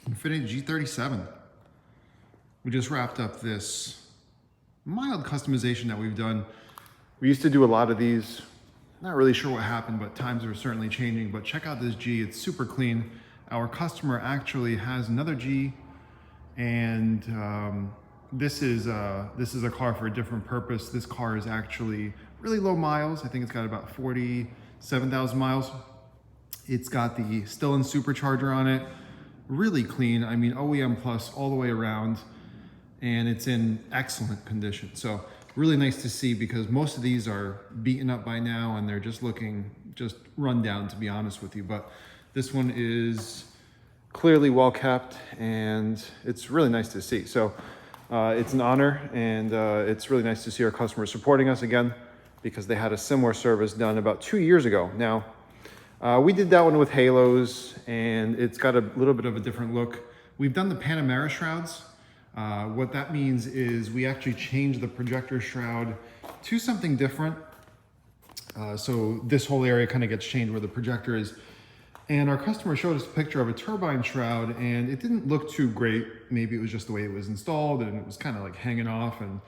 Infiniti G37. We just wrapped up this mild customization that we've done. We used to do a lot of these. Not really sure what happened, but times are certainly changing. But check out this G, it's super clean. Our customer actually has another G, and this is a car for a different purpose. This car is actually really low miles. I think it's got about 47,000 miles. It's got the still-in supercharger on it. Really clean. I mean, OEM plus all the way around, and it's in excellent condition. So really nice to see, because most of these are beaten up by now and they're just looking just run down, to be honest with you. But this one is clearly well kept, and it's really nice to see. So it's an honor, and it's really nice to see our customers supporting us again, because they had a similar service done about 2 years ago. Now, we did that one with halos, and it's got a little bit of a different look. We've done the Panamera shrouds. What that means is we actually changed the projector shroud to something different. So this whole area kind of gets changed where the projector is. And our customer showed us a picture of a turbine shroud, and it didn't look too great. Maybe it was just the way it was installed, and it was kind of like hanging off. And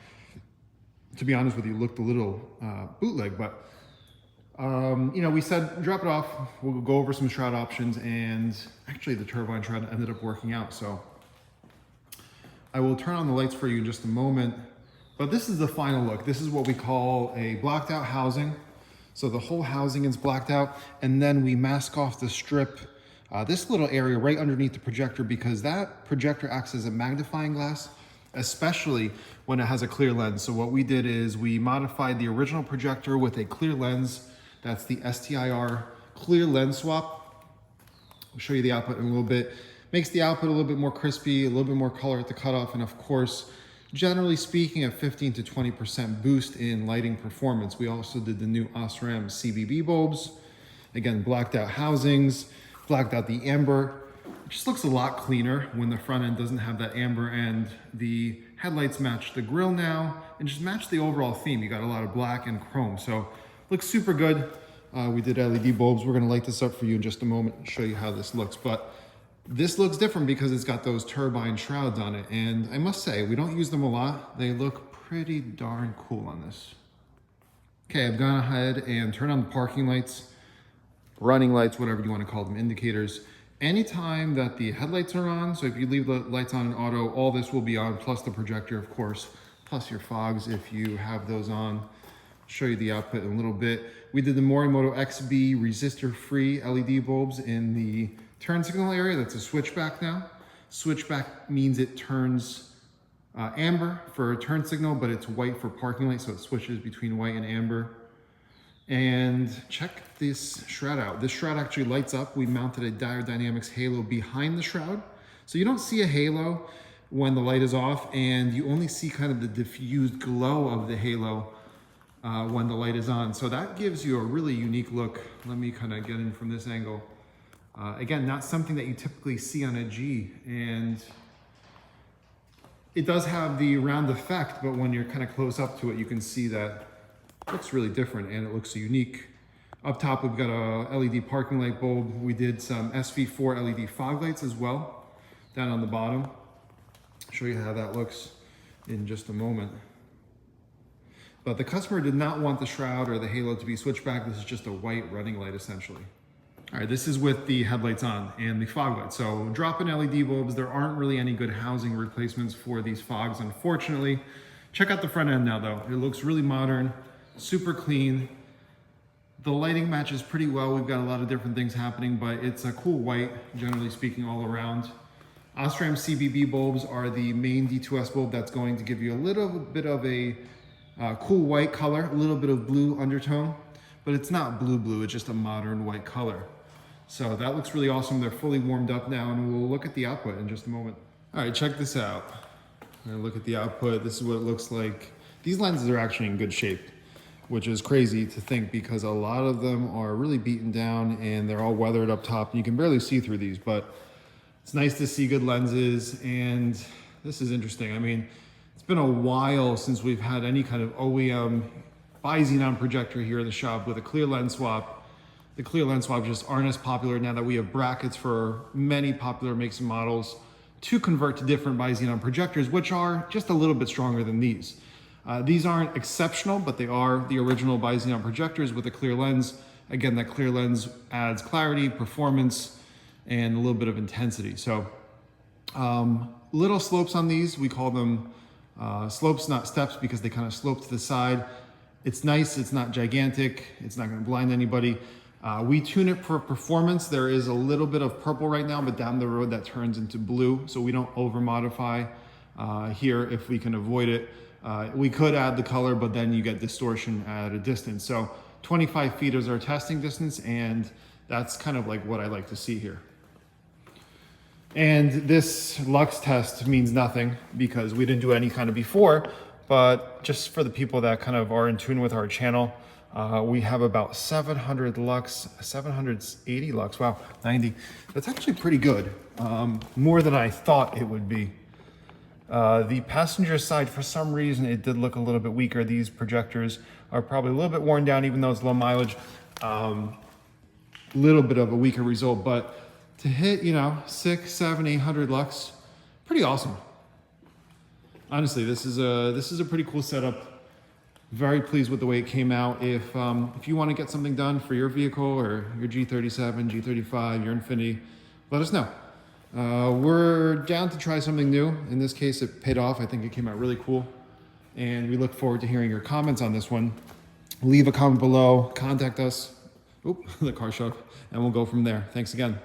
to be honest with you, it looked a little bootleg, but you know, we said, drop it off. We'll go over some shroud options, and actually the turbine shroud ended up working out. So I will turn on the lights for you in just a moment, but this is the final look. This is what we call a blacked out housing. So the whole housing is blacked out, and then we mask off the strip, this little area right underneath the projector, because that projector acts as a magnifying glass, especially when it has a clear lens. So what we did is we modified the original projector with a clear lens. That's the STIR clear lens swap. I'll show you the output in a little bit. Makes the output a little bit more crispy, a little bit more color at the cutoff, and of course, generally speaking, a 15 to 20% boost in lighting performance. We also did the new OSRAM CBB bulbs. Again, blacked out housings, blacked out the amber. It just looks a lot cleaner when the front end doesn't have that amber, and the headlights match the grille now and just match the overall theme. You got a lot of black and chrome, so looks super good. We did LED bulbs. We're gonna light this up for you in just a moment and show you how this looks. But this looks different because it's got those turbine shrouds on it. And I must say, we don't use them a lot. They look pretty darn cool on this. Okay, I've gone ahead and turned on the parking lights, running lights, whatever you want to call them, indicators. Anytime that the headlights are on, so if you leave the lights on in auto, all this will be on, plus the projector, of course, plus your fogs if you have those on. I'll show you the output in a little bit. We did the Morimoto XB resistor-free LED bulbs in the turn signal area. That's a switchback now. Switchback means it turns amber for a turn signal, but it's white for parking light, so it switches between white and amber. And check this shroud out. This shroud actually lights up. We mounted a Dire Dynamics halo behind the shroud, so you don't see a halo when the light is off, and you only see kind of the diffused glow of the halo when the light is on. So that gives you a really unique look. Let me kind of get in from this angle. Again, not something that you typically see on a G, and it does have the round effect, but when you're kind of close up to it, you can see that it looks really different and it looks unique. Up top, we've got a LED parking light bulb. We did some SV4 LED fog lights as well down on the bottom. I'll show you how that looks in just a moment. But the customer did not want the shroud or the halo to be switched back. This is just a white running light essentially. All right, this is with the headlights on and the fog lights. So drop-in LED bulbs. There aren't really any good housing replacements for these fogs, unfortunately. Check out the front end now though. It looks really modern, super clean. The lighting matches pretty well. We've got a lot of different things happening, but it's a cool white, generally speaking, all around. OSRAM CBB bulbs are the main D2S bulb that's going to give you a little bit of a cool white color, a little bit of blue undertone, but it's not blue, it's just a modern white color. So that looks really awesome. They're fully warmed up now, and we'll look at the output in just a moment. All right, check this out. I'm gonna look at the output. This is what it looks like. These lenses are actually in good shape, which is crazy to think because a lot of them are really beaten down and they're all weathered up top. And you can barely see through these, but it's nice to see good lenses. And this is interesting. I mean, it's been a while since we've had any kind of OEM bi-xenon projector here in the shop with a clear lens swap. the clear lens swabs just aren't as popular now that we have brackets for many popular makes and models to convert to different bi-xenon projectors, which are just a little bit stronger than these. These aren't exceptional, but they are the original bi-xenon projectors with a clear lens. Again, that clear lens adds clarity, performance, and a little bit of intensity. So little slopes on these. We call them slopes, not steps, because they kind of slope to the side. It's nice. It's not gigantic. It's not going to blind anybody. We tune it for performance. There is a little bit of purple right now, but down the road that turns into blue. So we don't over modify here if we can avoid it. We could add the color, but then you get distortion at a distance. So 25 feet is our testing distance, and that's kind of like what I like to see here. And this lux test means nothing because we didn't do any kind of before, but just for the people that kind of are in tune with our channel, we have about 700 lux, 780 lux, wow, 90. That's actually pretty good, more than I thought it would be. The passenger side, for some reason, it did look a little bit weaker. These projectors are probably a little bit worn down, even though it's low mileage. Little bit of a weaker result, but to hit, you know, 600, 700, 800 lux, pretty awesome. Honestly, this is a pretty cool setup. Very pleased with the way it came out. If you want to get something done for your vehicle or your G37, G35, your Infiniti, let us know. We're down to try something new. In this case, it paid off. I think it came out really cool. And we look forward to hearing your comments on this one. Leave a comment below, contact us. Oop, the car shut up, and we'll go from there. Thanks again.